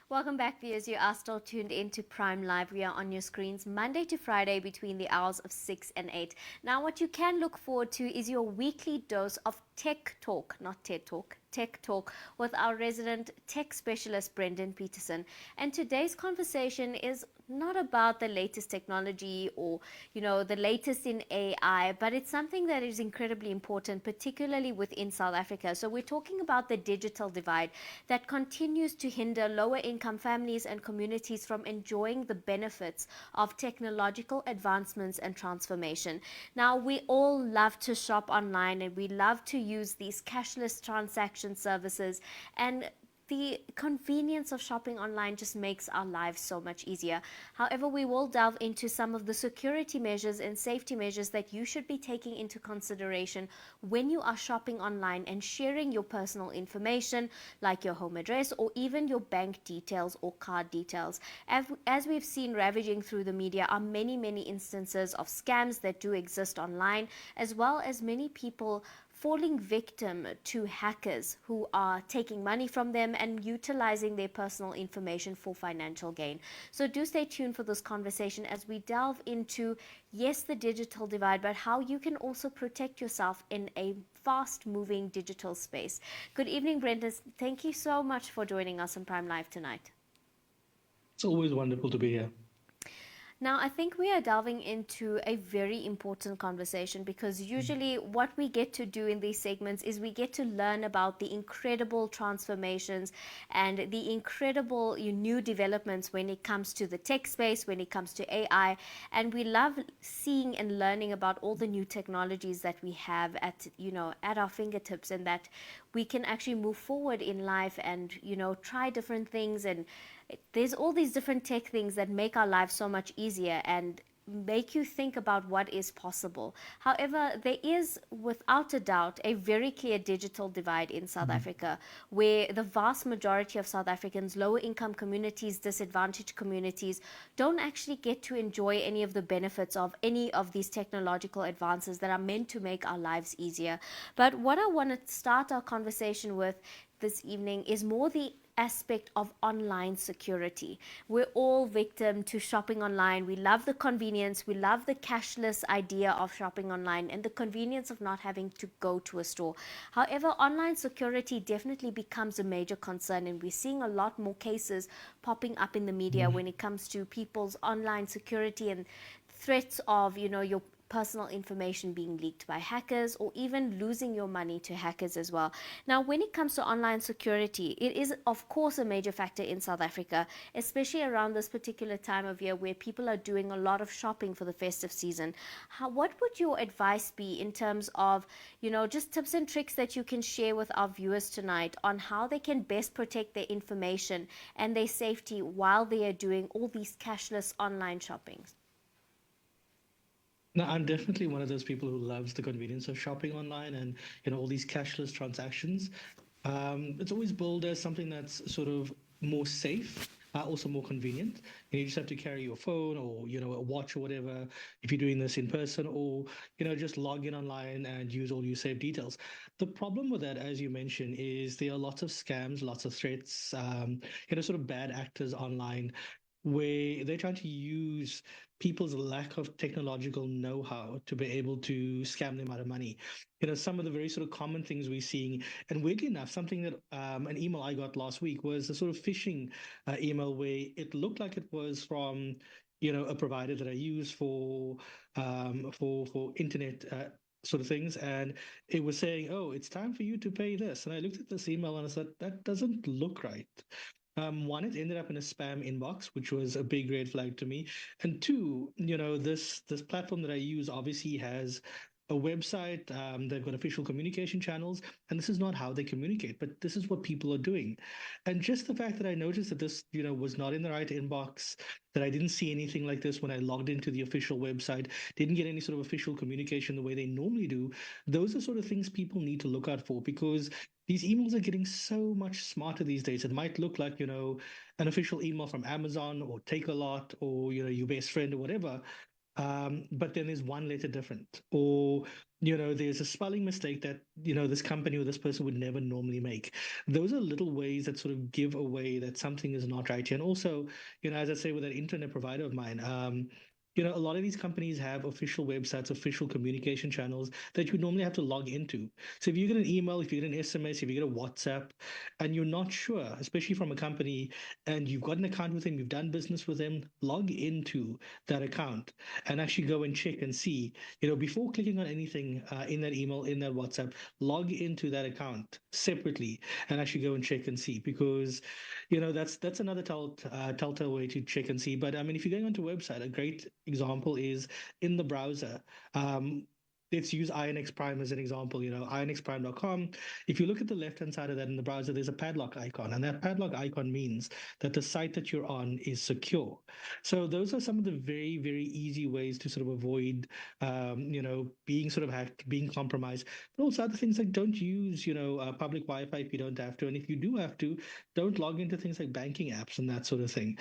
Welcome back, viewers. You are still tuned in to Prime Live. We are on your screens Monday to Friday between the hours of 6 and 8. Now, what you can look forward to is your weekly dose of tech talk, not TED talk, tech talk with our resident tech specialist, Brendon Peterson. And today's conversation is not about the latest technology or the latest in AI, but it's something that is incredibly important, particularly within South Africa. So we're talking about the digital divide that continues to hinder lower income families and communities from enjoying the benefits of technological advancements and transformation. Now, we all love to shop online and we love to use these cashless transaction services, and the convenience of shopping online just makes our lives so much easier. However, we will delve into some of the security measures and safety measures that you should be taking into consideration when you are shopping online and sharing your personal information, like your home address or even your bank details or card details. As we've seen ravaging through the media are many, many instances of scams that do exist online, as well as many people falling victim to hackers who are taking money from them and utilizing their personal information for financial gain. So do stay tuned for this conversation as we delve into, yes, the digital divide, but how you can also protect yourself in a fast moving digital space. Good evening, Brenda. Thank you so much for joining us on Prime Live tonight. It's always wonderful to be here. Now, I think we are delving into a very important conversation because usually what we get to do in these segments is we get to learn about the incredible transformations and the incredible new developments when it comes to the tech space, when it comes to AI. And we love seeing and learning about all the new technologies that we have at our fingertips, and that we can actually move forward in life and try different things. And there's all these different tech things that make our lives so much easier and make you think about what is possible. However, there is without a doubt a very clear digital divide in South Mhm. Africa, where the vast majority of South Africans, lower income communities, disadvantaged communities, don't actually get to enjoy any of the benefits of any of these technological advances that are meant to make our lives easier. But what I want to start our conversation with this evening is more the aspect of online security. We're all victim to shopping online. We love the convenience. We love the cashless idea of shopping online and the convenience of not having to go to a store. However, online security definitely becomes a major concern, and we're seeing a lot more cases popping up in the media when it comes to people's online security and threats of your personal information being leaked by hackers, or even losing your money to hackers as well. Now, when it comes to online security, it is, of course, a major factor in South Africa, especially around this particular time of year where people are doing a lot of shopping for the festive season. What would your advice be in terms of, just tips and tricks that you can share with our viewers tonight on how they can best protect their information and their safety while they are doing all these cashless online shoppings? Now, I'm definitely one of those people who loves the convenience of shopping online and all these cashless transactions. It's always billed as something that's sort of more safe, also more convenient. You just have to carry your phone or a watch or whatever if you're doing this in person, or just log in online and use all your saved details. The problem with that, as you mentioned, is there are lots of scams, lots of threats, sort of bad actors online where they're trying to use people's lack of technological know-how to be able to scam them out of money. Some of the very sort of common things we're seeing, and weirdly enough, something that an email I got last week was a sort of phishing email where it looked like it was from a provider that I use for internet. Sort of things, and it was saying, "Oh, it's time for you to pay this." And I looked at this email and I said, "That doesn't look right." One, it ended up in a spam inbox, which was a big red flag to me. And two, this platform that I use obviously has a website. They've got official communication channels, and this is not how they communicate, but this is what people are doing. And just the fact that I noticed that this, was not in the right inbox, that I didn't see anything like this when I logged into the official website, didn't get any sort of official communication the way they normally do. Those are sort of things people need to look out for, because these emails are getting so much smarter these days. It might look like, an official email from Amazon or Take a Lot or, your best friend or whatever. but then there's one letter different, or there's a spelling mistake that this company or this person would never normally make. Those are little ways that sort of give away that something is not right here. And also, as I say, with that internet provider of mine, a lot of these companies have official websites, official communication channels that you normally have to log into. So if you get an email, if you get an SMS, if you get a WhatsApp, and you're not sure, especially from a company, and you've got an account with them, you've done business with them, log into that account and actually go and check and see, before clicking on anything in that email, in that WhatsApp, log into that account separately and actually go and check and see, because, that's another telltale way to check and see. But I mean, if you're going onto a website, a great example is in the browser. Um, Let's use INX Prime as an example, inxprime.com. If you look at the left hand side of that in the browser, there's a padlock icon, and that padlock icon means that the site that you're on is secure. So those are some of the very, very easy ways to sort of avoid, being sort of hacked, being compromised. But also other things like don't use, public Wi-Fi if you don't have to, and if you do have to, don't log into things like banking apps and that sort of thing.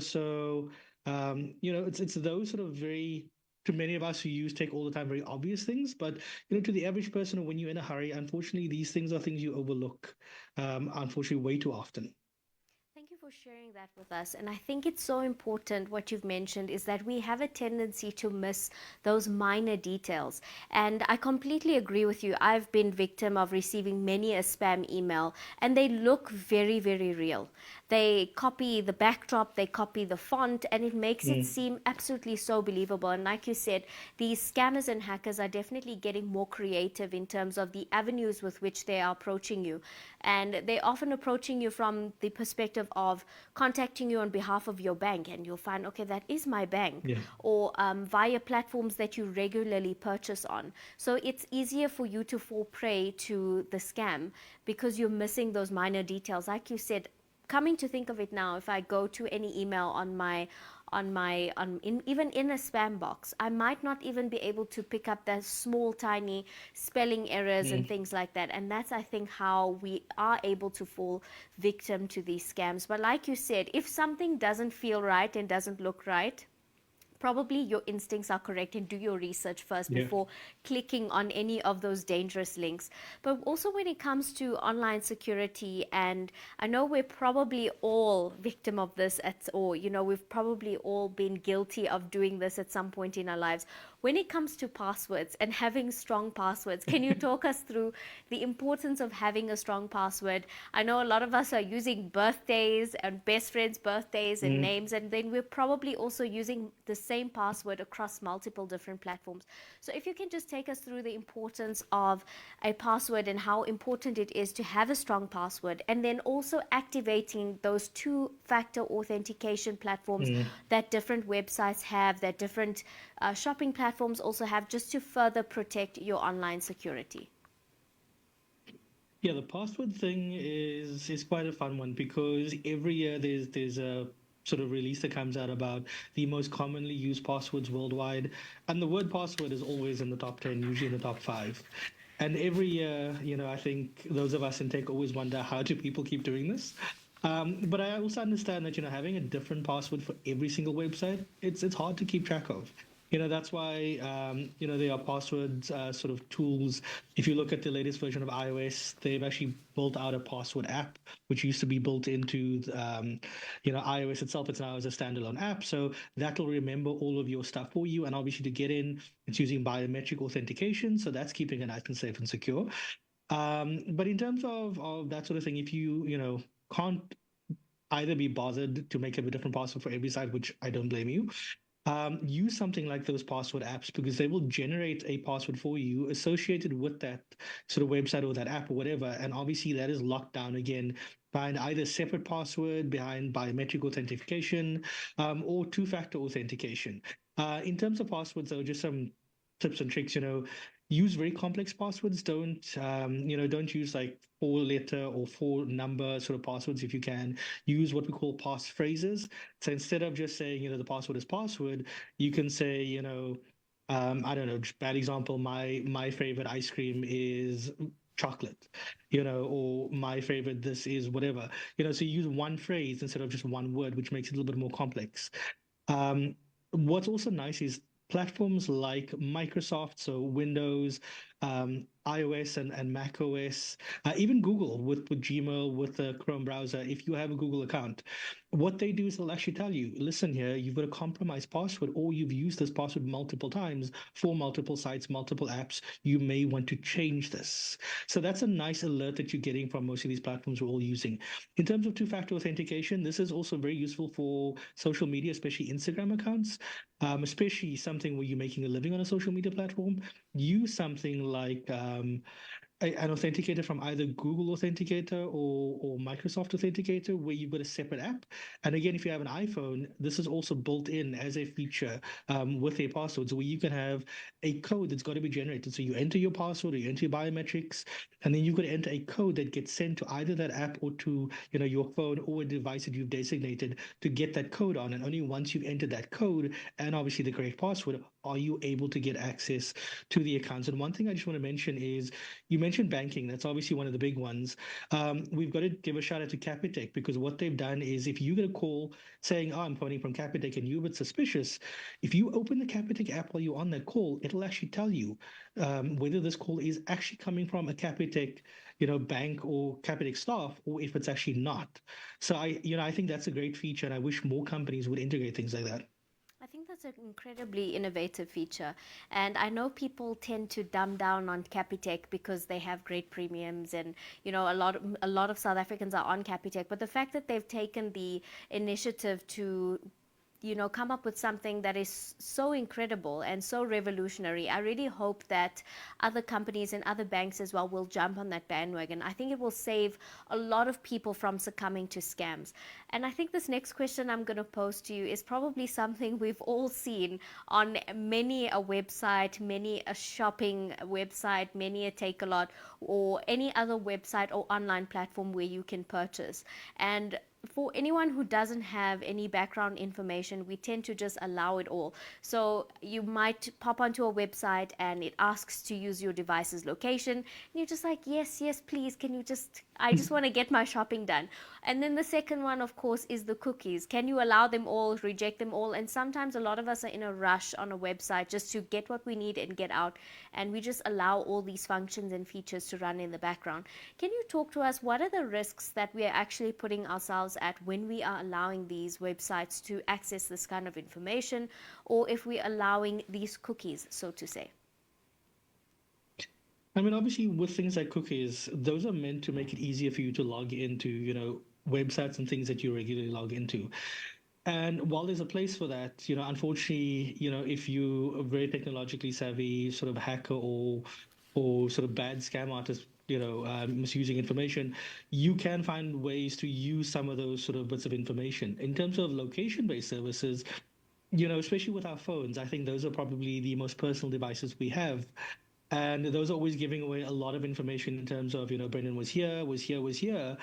So it's those sort of very, to many of us who use tech all the time, very obvious things, but to the average person, or when you're in a hurry, unfortunately, these things are things you overlook, unfortunately, way too often. Thank you for sharing that with us. And I think it's so important what you've mentioned is that we have a tendency to miss those minor details. And I completely agree with you. I've been victim of receiving many a spam email, and they look very, very real. They copy the backdrop, they copy the font, and it makes it Mm, seem absolutely so believable. And like you said, these scammers and hackers are definitely getting more creative in terms of the avenues with which they are approaching you. And they're often approaching you from the perspective of contacting you on behalf of your bank, and you'll find, okay, that is my bank, yeah. or via platforms that you regularly purchase on. So it's easier for you to fall prey to the scam because you're missing those minor details. Like you said, coming to think of it now, if I go to any email even in a spam box, I might not even be able to pick up the small tiny spelling errors and Mm. things like that. And that's, I think, how we are able to fall victim to these scams. But like you said, if something doesn't feel right and doesn't look right, probably your instincts are correct, and do your research first Yeah. before clicking on any of those dangerous links. But also when it comes to online security, and I know we're probably all victim of this or we've probably all been guilty of doing this at some point in our lives. When it comes to passwords and having strong passwords, can you talk us through the importance of having a strong password? I know a lot of us are using birthdays and best friends' birthdays and Mm. names, and then we're probably also using the same password across multiple different platforms. So if you can just take us through the importance of a password and how important it is to have a strong password, and then also activating those two-factor authentication platforms Mm. that different websites have, that different shopping platforms also have, just to further protect your online security. Yeah, the password thing is quite a fun one, because every year there's a sort of release that comes out about the most commonly used passwords worldwide, and the word password is always in the top 10, usually in the top 5. And every year, I think those of us in tech always wonder, how do people keep doing this? But I also understand that, having a different password for every single website, it's hard to keep track of. That's why, there are passwords sort of tools. If you look at the latest version of iOS, they've actually built out a password app, which used to be built into, iOS itself. It's now as a standalone app. So that'll remember all of your stuff for you. And obviously to get in, it's using biometric authentication. So that's keeping it nice and safe and secure. But in terms of that sort of thing, if can't either be bothered to make up a different password for every site, which I don't blame you, use something like those password apps, because they will generate a password for you associated with that sort of website or that app or whatever. And obviously, that is locked down again behind either separate password, behind biometric authentication, or two-factor authentication. In terms of passwords, though, just some tips and tricks. Use very complex passwords. Don't use like four-letter or four-number sort of passwords if you can. Use what we call passphrases. So instead of just saying, the password is password, you can say, I don't know, just bad example, my favorite ice cream is chocolate, or my favorite this is whatever. So you use one phrase instead of just one word, which makes it a little bit more complex. Um, what's also nice is platforms like Microsoft, so Windows, iOS and Mac OS, even Google with Gmail, with the Chrome browser, if you have a Google account, what they do is they'll actually tell you, listen here, you've got a compromised password, or you've used this password multiple times for multiple sites, multiple apps. You may want to change this. So that's a nice alert that you're getting from most of these platforms we're all using. In terms of two-factor authentication, this is also very useful for social media, especially Instagram accounts, especially something where you're making a living on a social media platform. Use something like an authenticator from either Google Authenticator or Microsoft Authenticator, where you've got a separate app. And again, if you have an iPhone, this is also built in as a feature with their passwords, where you can have a code that's got to be generated. So you enter your password, or you enter your biometrics, and then you've got to enter a code that gets sent to either that app or to your phone or a device that you've designated to get that code on. And only once you've entered that code and obviously the correct password are you able to get access to the accounts. And one thing I just want to mention is you mentioned banking. That's obviously one of the big ones. We've got to give a shout out to Capitec, because what they've done is if you get a call saying, oh, I'm phoning from Capitec and you're a bit suspicious, if you open the Capitec app while you're on that call, it'll actually tell you whether this call is actually coming from a Capitec bank or Capitec staff, or if it's actually not. So I think that's a great feature, and I wish more companies would integrate things like that. I think that's an incredibly innovative feature. And I know people tend to dumb down on Capitec because they have great premiums, and a lot of South Africans are on Capitec. But the fact that they've taken the initiative to come up with something that is so incredible and so revolutionary. I really hope that other companies and other banks as well will jump on that bandwagon. I think it will save a lot of people from succumbing to scams. And I think this next question I'm going to pose to you is probably something we've all seen on many a website, many a shopping website, many a take a lot, or any other website or online platform where you can purchase. And for anyone who doesn't have any background information, we tend to just allow it all. So you might pop onto a website and it asks to use your device's location, and you're just like, yes, yes, please, can you just, I just want to get my shopping done. And then the second one, of course, is the cookies. Can you allow them all, reject them all? And sometimes a lot of us are in a rush on a website just to get what we need and get out, and we just allow all these functions and features to run in the background. Can you talk to us, what are the risks that we are actually putting ourselves at when we are allowing these websites to access this kind of information, or if we're allowing these cookies, so to say? I mean, obviously, with things like cookies, those are meant to make it easier for you to log into, websites and things that you regularly log into. And while there's a place for that, unfortunately, if you are very technologically savvy, sort of hacker or sort of bad scam artist, misusing information, you can find ways to use some of those sort of bits of information. In terms of location-based services, especially with our phones, I think those are probably the most personal devices we have. And those are always giving away a lot of information in terms of, Brendon was here, was here, was here.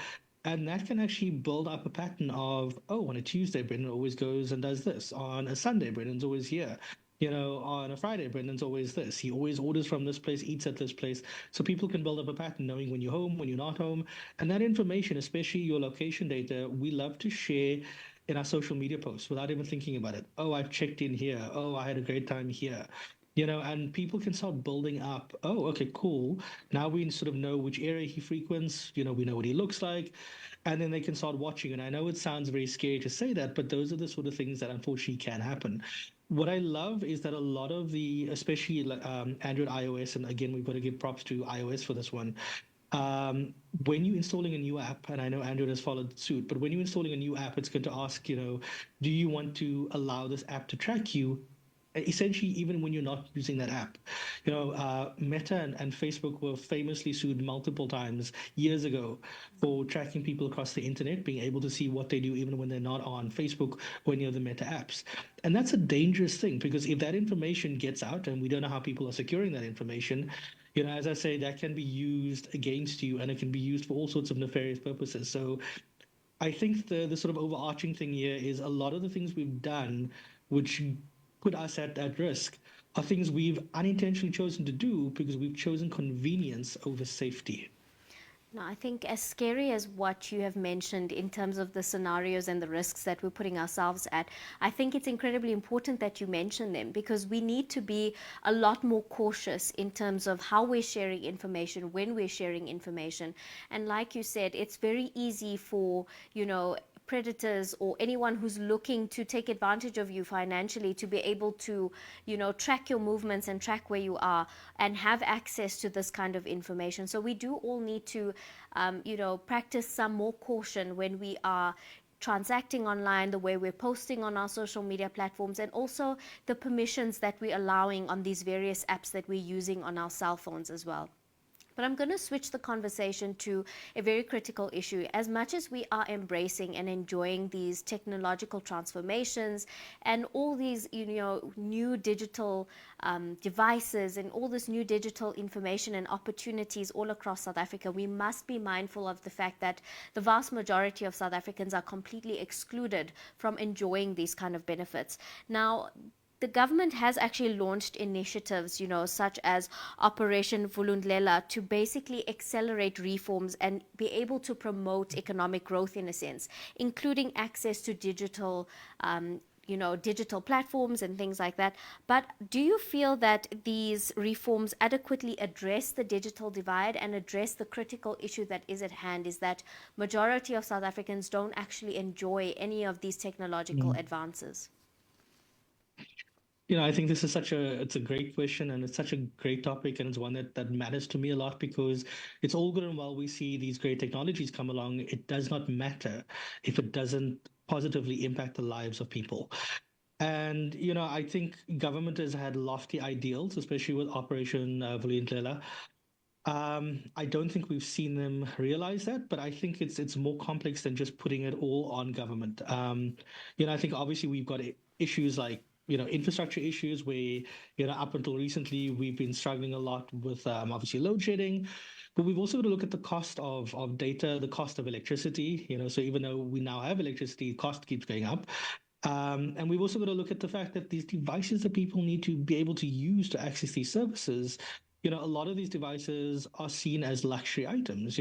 And that can actually build up a pattern of, oh, on a Tuesday, Brendon always goes and does this. On a Sunday, Brendon's always here. On a Friday, Brendon's always this. He always orders from this place, eats at this place. So people can build up a pattern knowing when you're home, when you're not home. And that information, especially your location data, we love to share in our social media posts without even thinking about it. Oh, I've checked in here. Oh, I had a great time here. And people can start building up. Oh, okay, cool. Now we sort of know which area he frequents. We know what he looks like, and then they can start watching. And I know it sounds very scary to say that, but those are the sort of things that unfortunately can happen. What I love is that a lot of the, especially Android, iOS, and again, we've got to give props to iOS for this one. When you're installing a new app, and I know Android has followed suit, but when you're installing a new app, it's going to ask, do you want to allow this app to track you? Essentially, even when you're not using that app. Meta and Facebook were famously sued multiple times years ago for tracking people across the internet, being able to see what they do even when they're not on Facebook or any of the Meta apps. And that's a dangerous thing, because if that information gets out, and we don't know how people are securing that information, as I say, that can be used against you, and it can be used for all sorts of nefarious purposes. So I think the sort of overarching thing here is a lot of the things we've done, which put us at risk, are things we've unintentionally chosen to do because we've chosen convenience over safety. No, I think as scary as what you have mentioned in terms of the scenarios and the risks that we're putting ourselves at, I think it's incredibly important that you mention them because we need to be a lot more cautious in terms of how we're sharing information, when we're sharing information. And like you said, it's very easy for, predators or anyone who's looking to take advantage of you financially to be able to track your movements and track where you are and have access to this kind of information. So we do all need to practice some more caution when we are transacting online, the way we're posting on our social media platforms, and also the permissions that we're allowing on these various apps that we're using on our cell phones as well. But I'm going to switch the conversation to a very critical issue. As much as we are embracing and enjoying these technological transformations and all these, new digital devices and all this new digital information and opportunities all across South Africa, we must be mindful of the fact that the vast majority of South Africans are completely excluded from enjoying these kind of benefits. Now, the government has actually launched initiatives, such as Operation Vulundlela, to basically accelerate reforms and be able to promote economic growth in a sense, including access to digital platforms and things like that. But do you feel that these reforms adequately address the digital divide and address the critical issue that is at hand? Is that majority of South Africans don't actually enjoy any of these technological Mm. advances? I think this is it's a great question and it's such a great topic and it's one that matters to me a lot because it's all good and well we see these great technologies come along. It does not matter if it doesn't positively impact the lives of people. And, I think government has had lofty ideals, especially with Operation Vulindlela. I don't think we've seen them realize that, but I think it's more complex than just putting it all on government. I think obviously we've got issues like infrastructure issues where up until recently we've been struggling a lot with obviously load shedding, but we've also got to look at the cost of data, the cost of electricity. So even though we now have electricity, cost keeps going up. And we've also got to look at the fact that these devices that people need to be able to use to access these services, a lot of these devices are seen as luxury items,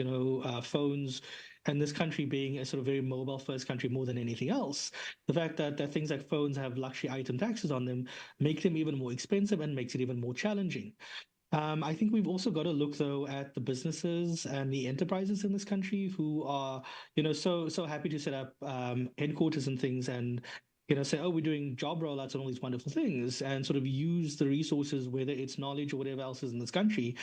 phones, and this country being a sort of very mobile first country more than anything else, the fact that things like phones have luxury item taxes on them make them even more expensive and makes it even more challenging. I think we've also got to look though at the businesses and the enterprises in this country who are, so happy to set up headquarters and things, and say, oh, we're doing job rollouts and all these wonderful things, and sort of use the resources, whether it's knowledge or whatever else is in this country.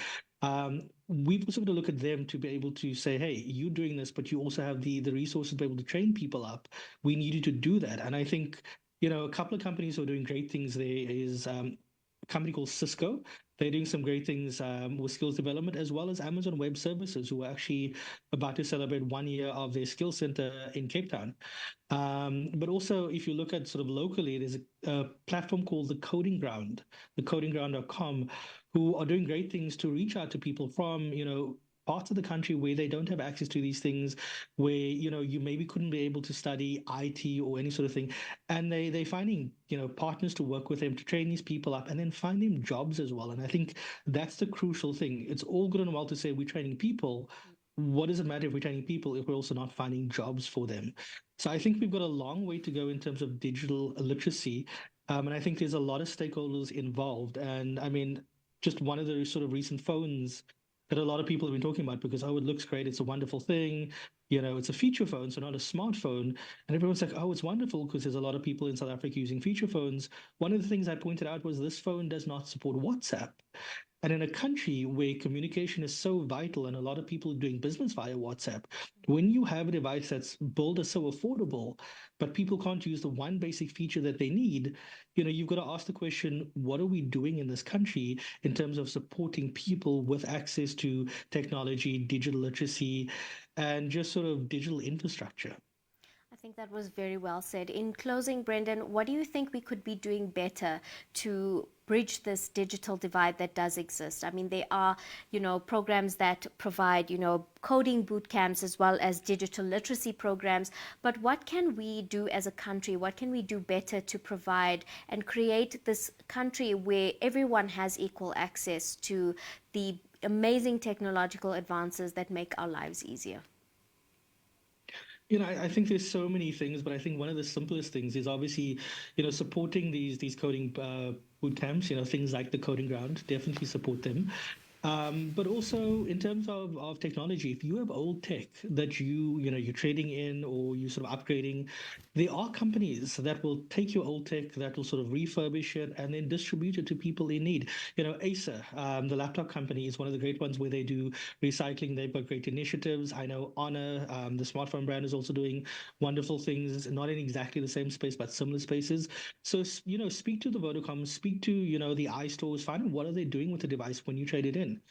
We've also got to look at them to be able to say, hey, you're doing this, but you also have the resources to be able to train people up. We need you to do that, and I think. A couple of companies who are doing great things there is a company called Cisco. They're doing some great things with skills development, as well as Amazon Web Services, who are actually about to celebrate 1 year of their skill center in Cape Town. But also, if you look at sort of locally, there's a platform called the Coding Ground, thecodingground.com, who are doing great things to reach out to people from, parts of the country where they don't have access to these things, where, you maybe couldn't be able to study IT or any sort of thing. And they're finding, partners to work with them to train these people up and then find them jobs as well. And I think that's the crucial thing. It's all good and well to say we're training people. What does it matter if we're training people if we're also not finding jobs for them? So I think we've got a long way to go in terms of digital literacy. And I think there's a lot of stakeholders involved. And I mean, just one of the sort of recent phones that a lot of people have been talking about because, oh, it looks great. It's a wonderful thing. It's a feature phone, so not a smartphone. And everyone's like, oh, it's wonderful because there's a lot of people in South Africa using feature phones. One of the things I pointed out was this phone does not support WhatsApp. And in a country where communication is so vital and a lot of people are doing business via WhatsApp, when you have a device that's built as so affordable, but people can't use the one basic feature that they need, you've got to ask the question, what are we doing in this country in terms of supporting people with access to technology, digital literacy, and just sort of digital infrastructure? I think that was very well said. In closing, Brendon, what do you think we could be doing better to bridge this digital divide that does exist? I mean, there are, programs that provide, coding boot camps as well as digital literacy programs. But what can we do as a country? What can we do better to provide and create this country where everyone has equal access to the amazing technological advances that make our lives easier? I think there's so many things, but I think one of the simplest things is obviously, supporting these coding boot camps. Things like the Coding Ground, definitely support them. But also in terms of technology, if you have old tech that you're trading in or you sort of upgrading, there are companies that will take your old tech that will sort of refurbish it and then distribute it to people in need. Acer, the laptop company, is one of the great ones where they do recycling. They've got great initiatives. I know Honor, the smartphone brand, is also doing wonderful things, not in exactly the same space, but similar spaces. So, speak to the Vodacom, speak to, the iStores, find out what are they doing with the device when you trade it in.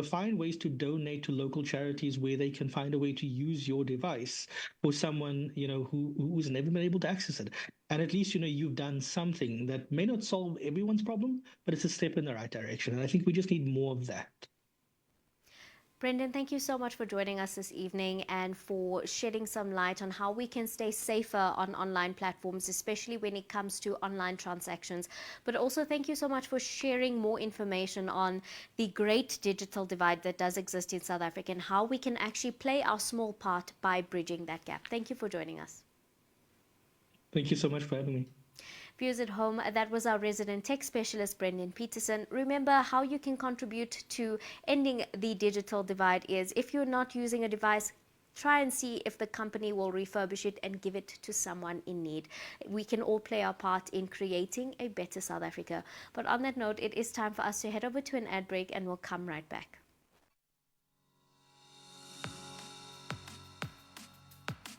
Find ways to donate to local charities where they can find a way to use your device for someone, who's never been able to access it. And at least, you've done something that may not solve everyone's problem, but it's a step in the right direction. And I think we just need more of that. Brendon, thank you so much for joining us this evening and for shedding some light on how we can stay safer on online platforms, especially when it comes to online transactions. But also, thank you so much for sharing more information on the great digital divide that does exist in South Africa and how we can actually play our small part by bridging that gap. Thank you for joining us. Thank you so much for having me. Viewers at home, that was our resident tech specialist, Brendon Peterson. Remember, how you can contribute to ending the digital divide is, if you're not using a device, try and see if the company will refurbish it and give it to someone in need. We can all play our part in creating a better South Africa. But on that note, it is time for us to head over to an ad break, and we'll come right back.